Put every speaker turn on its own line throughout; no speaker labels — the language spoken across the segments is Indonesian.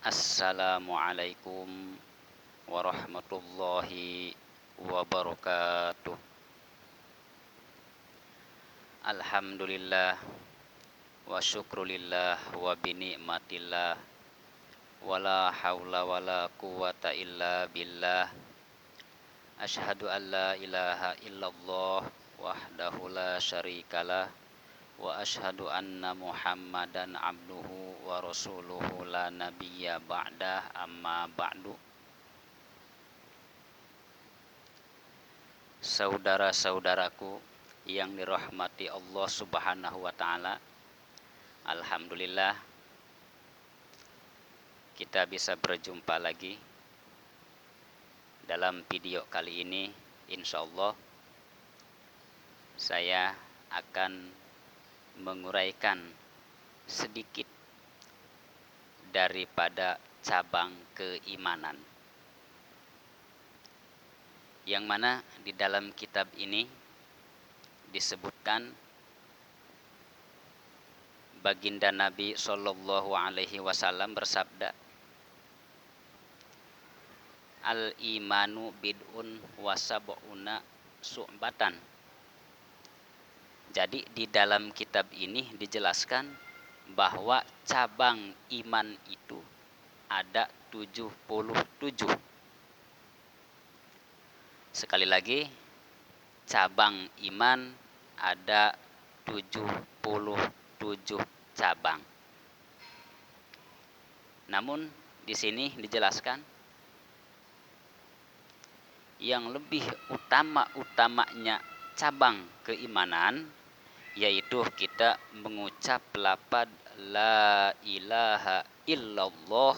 Assalamualaikum warahmatullahi wabarakatuh. Alhamdulillah wa syukrulillah wa binikmatillah wala haula wala quwata illa billah. Asyhadu an la ilaha illallah wahdahu la syarikalah wa asyhadu anna Muhammadan abduhu wa rasuluhu la nabiyya ba'dah, amma ba'du. Saudara-saudaraku yang dirahmati Allah Subhanahu wa taala, alhamdulillah kita bisa berjumpa lagi dalam video kali ini. Insyaallah saya akan menguraikan sedikit daripada cabang keimanan, yang mana di dalam kitab ini disebutkan baginda Nabi Shallallahu Alaihi Wasallam bersabda, al-imanu bid'un wasab'una su'batan. Jadi di dalam kitab ini dijelaskan bahwa cabang iman itu ada 77. Sekali lagi, cabang iman ada 77 cabang. Namun di sini dijelaskan yang lebih utama-utamanya cabang keimanan yaitu kita mengucap lafaz la ilaha illallah,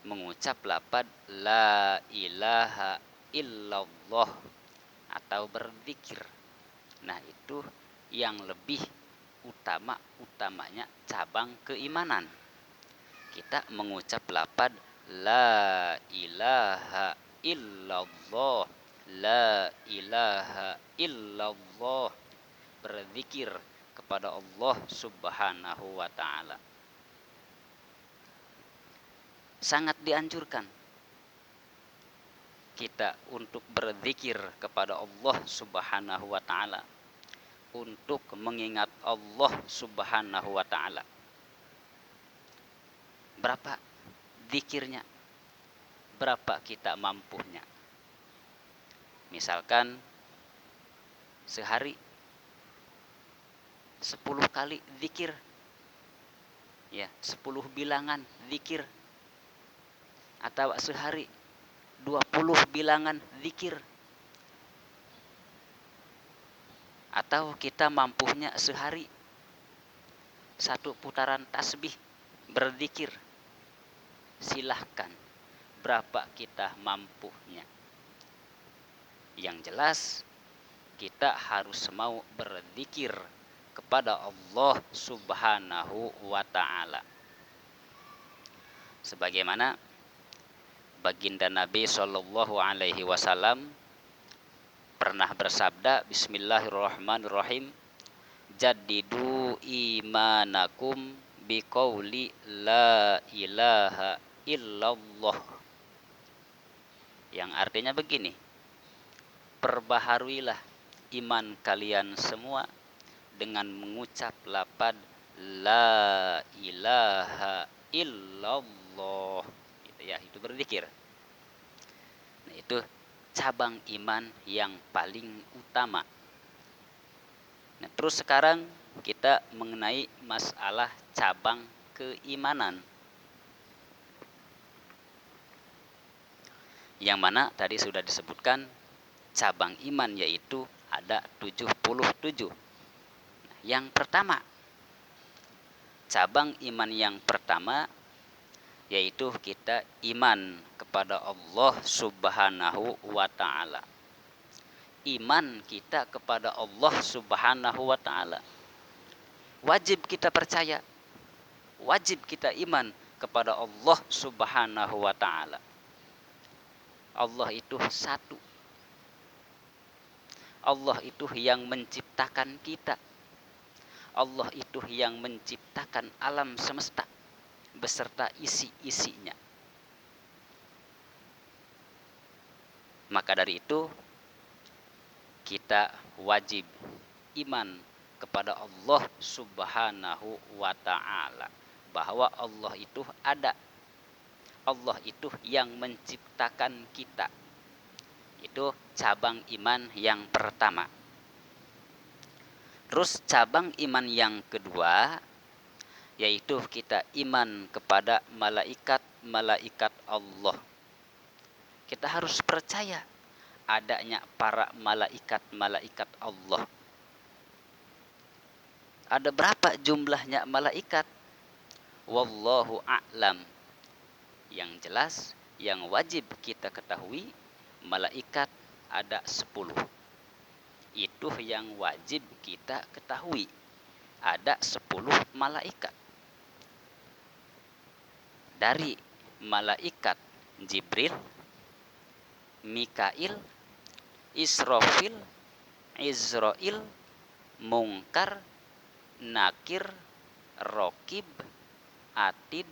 mengucap lafaz la ilaha illallah atau berzikir. Nah, itu yang lebih utama-utamanya cabang keimanan. Kita mengucap lafaz la ilaha illallah, la ilaha illallah, berzikir kepada Allah Subhanahu wa taala. Sangat dianjurkan kita untuk berzikir kepada Allah Subhanahu wa taala, untuk mengingat Allah Subhanahu wa taala. Berapa zikirnya? Berapa kita mampunya? Misalkan sehari 10 kali zikir, ya, 10 bilangan zikir, atau sehari 20 bilangan zikir, atau kita mampunya sehari 1 putaran tasbih berzikir. Silahkan berapa kita mampunya. Yang jelas kita harus mau berzikir kepada Allah Subhanahu wa taala. Sebagaimana baginda Nabi Shallallahu Alaihi Wasallam pernah bersabda, bismillahirrahmanirrahim, jaddidu imanakum biqauli la ilaha illallah, yang artinya begini, perbaharuilah iman kalian semua dengan mengucap lafaz la ilaha illallah, gitu ya, itu berzikir. Nah, itu cabang iman yang paling utama. Nah, terus sekarang kita mengenai masalah cabang keimanan, yang mana tadi sudah disebutkan cabang iman yaitu ada 77. Nah, yang pertama, cabang iman yang pertama yaitu kita iman kepada Allah Subhanahu wa taala. Iman kita kepada Allah Subhanahu wa taala wajib kita percaya, wajib kita iman kepada Allah Subhanahu wa taala. Allah itu satu. Allah itu yang menciptakan kita. Allah itu yang menciptakan alam semesta beserta isi-isinya. Maka dari itu kita wajib iman kepada Allah Subhanahu wa ta'ala, bahwa Allah itu ada. Allah itu yang menciptakan kita. Itu cabang iman yang pertama. Terus cabang iman yang kedua, yaitu kita iman kepada malaikat-malaikat Allah. Kita harus percaya adanya para malaikat-malaikat Allah. Ada berapa jumlahnya malaikat? Wallahu a'lam. Yang jelas, yang wajib kita ketahui, malaikat ada 10. Itu yang wajib kita ketahui. Ada 10 malaikat. Dari malaikat Jibril, Mikail, Israfil, Izrail, Mungkar, Nakir, Rokib, Atid,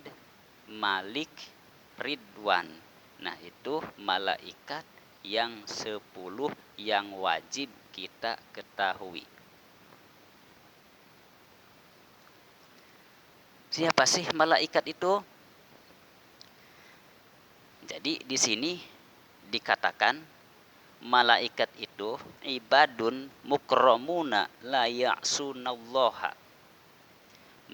Malik, Ridwan. Nah, itu malaikat yang 10 yang wajib kita ketahui. Siapa sih malaikat itu? Jadi di sini dikatakan malaikat itu ibadun mukramuna la ya'sunallaha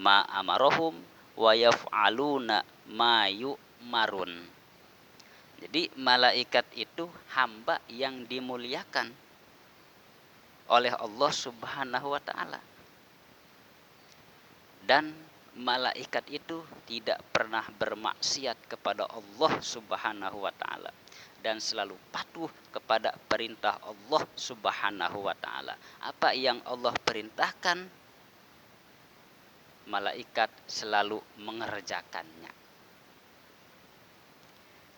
ma amarahum wa yaf'aluna ma yu'marun. Jadi malaikat itu hamba yang dimuliakan oleh Allah Subhanahu wa ta'ala. Dan malaikat itu tidak pernah bermaksiat kepada Allah Subhanahu wa ta'ala dan selalu patuh kepada perintah Allah Subhanahu wa ta'ala. Apa yang Allah perintahkan, malaikat selalu mengerjakannya.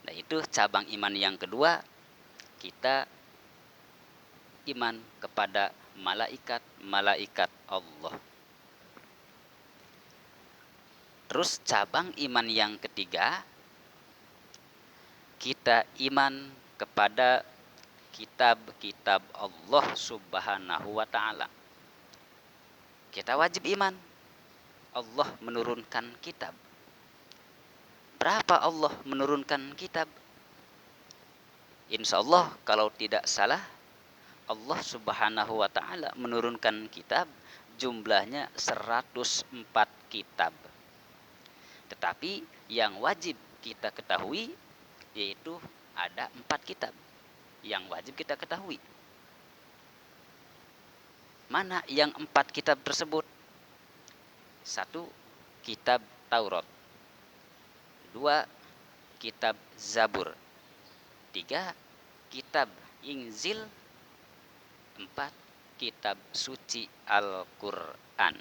Nah, itu cabang iman yang kedua, kita iman kepada malaikat-malaikat Allah. Terus cabang iman yang ketiga, kita iman kepada kitab-kitab Allah Subhanahu wa ta'ala. Kita wajib iman Allah menurunkan kitab. Berapa Allah menurunkan kitab? Insya Allah kalau tidak salah, Allah Subhanahu wa ta'ala menurunkan kitab jumlahnya 104 kitab. Tetapi yang wajib kita ketahui yaitu ada 4 kitab yang wajib kita ketahui. Mana yang 4 kitab tersebut? 1. Kitab Taurat. 2. Kitab Zabur. 3. Kitab Injil. 4. Kitab suci Al-Quran.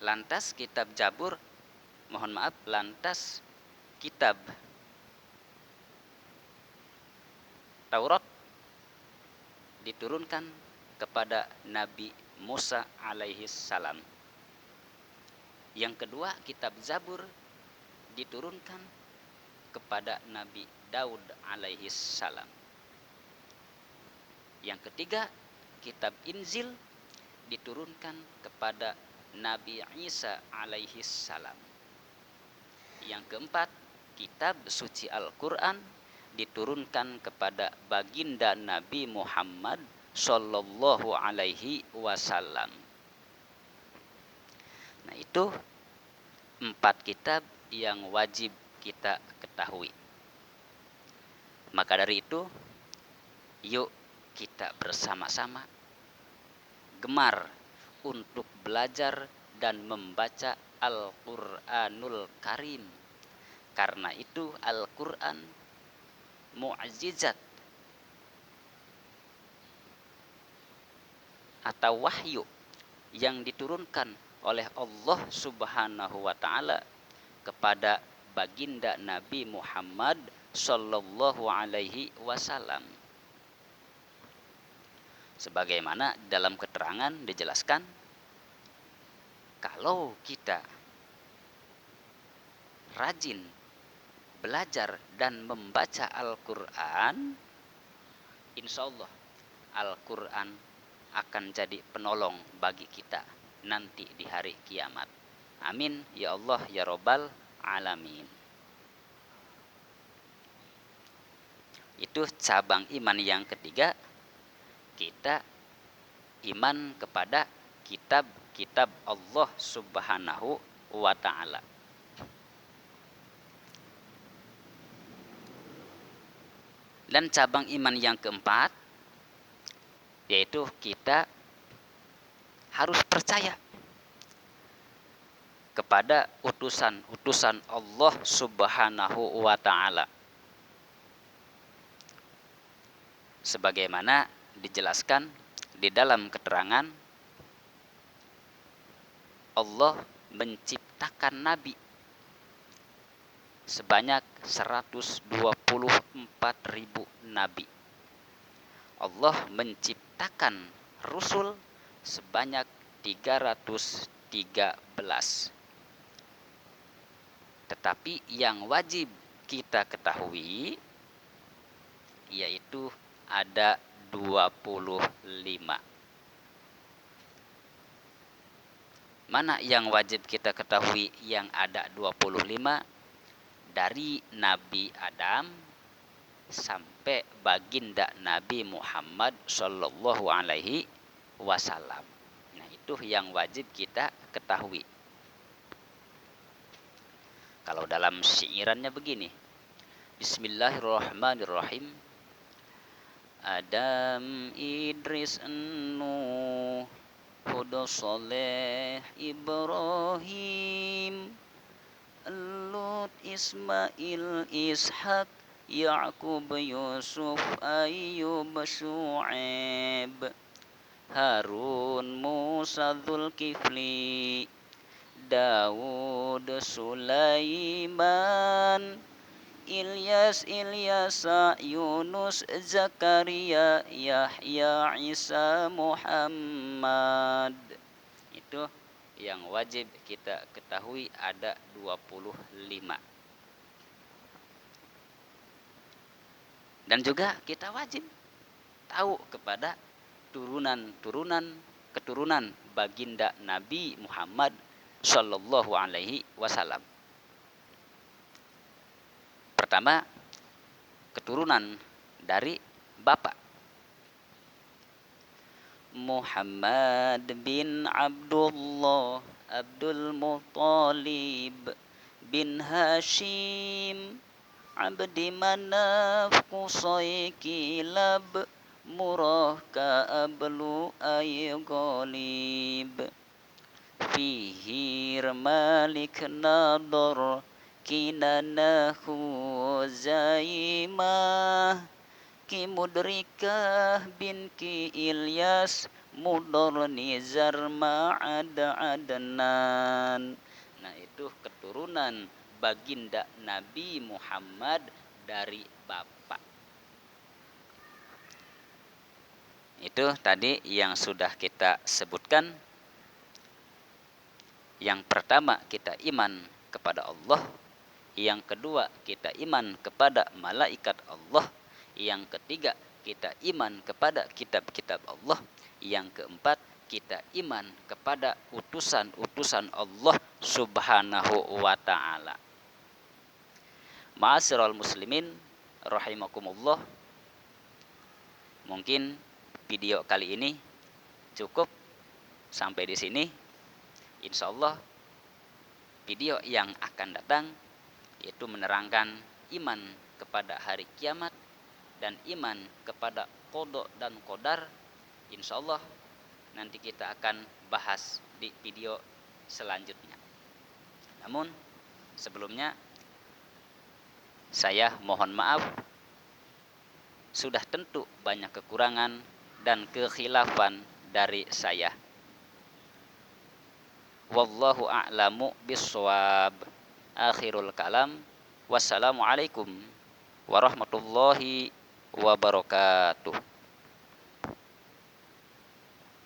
Lantas kitab Zabur, lantas kitab Taurat diturunkan kepada Nabi Musa alaihi salam. Yang kedua, kitab Zabur diturunkan kepada Nabi Daud alaihi salam. Yang ketiga, kitab Injil diturunkan kepada Nabi Isa alaihi salam. Yang keempat, kitab suci Al-Quran diturunkan kepada baginda Nabi Muhammad sallallahu alaihi wasallam. Nah, itu 4 kitab yang wajib kita ketahui. Maka dari itu, yuk kita bersama-sama gemar untuk belajar dan membaca Al-Quranul Karim. Karena itu Al-Quran mu'jizat atau wahyu yang diturunkan oleh Allah Subhanahu wa ta'ala kepada baginda Nabi Muhammad sallallahu alaihi wasallam. Sebagaimana dalam keterangan dijelaskan, kalau kita rajin belajar dan membaca Al-Quran, insya Allah Al-Quran akan jadi penolong bagi kita nanti di hari kiamat. Amin ya Allah ya Rabbal alamin. Itu cabang iman yang ketiga, kita iman kepada kitab-kitab Allah Subhanahu wa ta'ala. Dan cabang iman yang keempat, yaitu kita harus percaya kepada utusan-utusan Allah Subhanahu wa ta'ala, sebagaimana dijelaskan di dalam keterangan Allah menciptakan nabi sebanyak 124.000 nabi. Allah menciptakan Rasul sebanyak 313. Tetapi yang wajib kita ketahui yaitu ada 25. Mana yang wajib kita ketahui yang ada 25? Dari Nabi Adam sampai baginda Nabi Muhammad Shallallahu Alaihi Wasallam. Nah, itu yang wajib kita ketahui. Kalau dalam syairannya begini, Bismillahirrahmanirrahim. Adam, Idris, Nuh, Hud, Saleh, Ibrahim, Lut, Ismail, Ishak, Ya'qub, Yusuf, Ayyub, Syu'aib, Harun, Musa, Dzulkifli, Daud, Sulaiman, Ilyas, Ilyasa, Yunus, Zakaria, Yahya, Isa, Muhammad. Itu yang wajib kita ketahui ada 25. Dan juga kita wajib tahu kepada keturunan baginda Nabi Muhammad Shallallahu Alaihi Wasallam. Pertama, keturunan dari bapak Muhammad bin Abdullah Abdul Muttalib bin Hashim Abdi Manaf Qusay Kilab Murrah Ka'ablu Ayyughalib Fihir Malik Nadar Kinanahu Zaimah Ki Mudrikah bin Ki Ilyas Mudar Nizar Ma'ad Adnan. Nah, itu keturunan baginda Nabi Muhammad dari bapak. Itu tadi yang sudah kita sebutkan. Yang pertama, kita iman kepada Allah. Yang kedua, kita iman kepada malaikat Allah. Yang ketiga, kita iman kepada kitab-kitab Allah. Yang keempat, kita iman kepada utusan-utusan Allah Subhanahu wa ta'ala. Ma'asyiral muslimin rahimakumullah. Mungkin video kali ini cukup sampai di sini. Insyaallah video yang akan datang yaitu menerangkan iman kepada hari kiamat dan iman kepada qada dan qadar. Insyaallah nanti kita akan bahas di video selanjutnya. Namun sebelumnya saya mohon maaf, sudah tentu banyak kekurangan dan kekhilafan dari saya. Wallahu a'lamu bissawab. Akhirul kalam. Wassalamualaikum warahmatullahi wabarakatuh.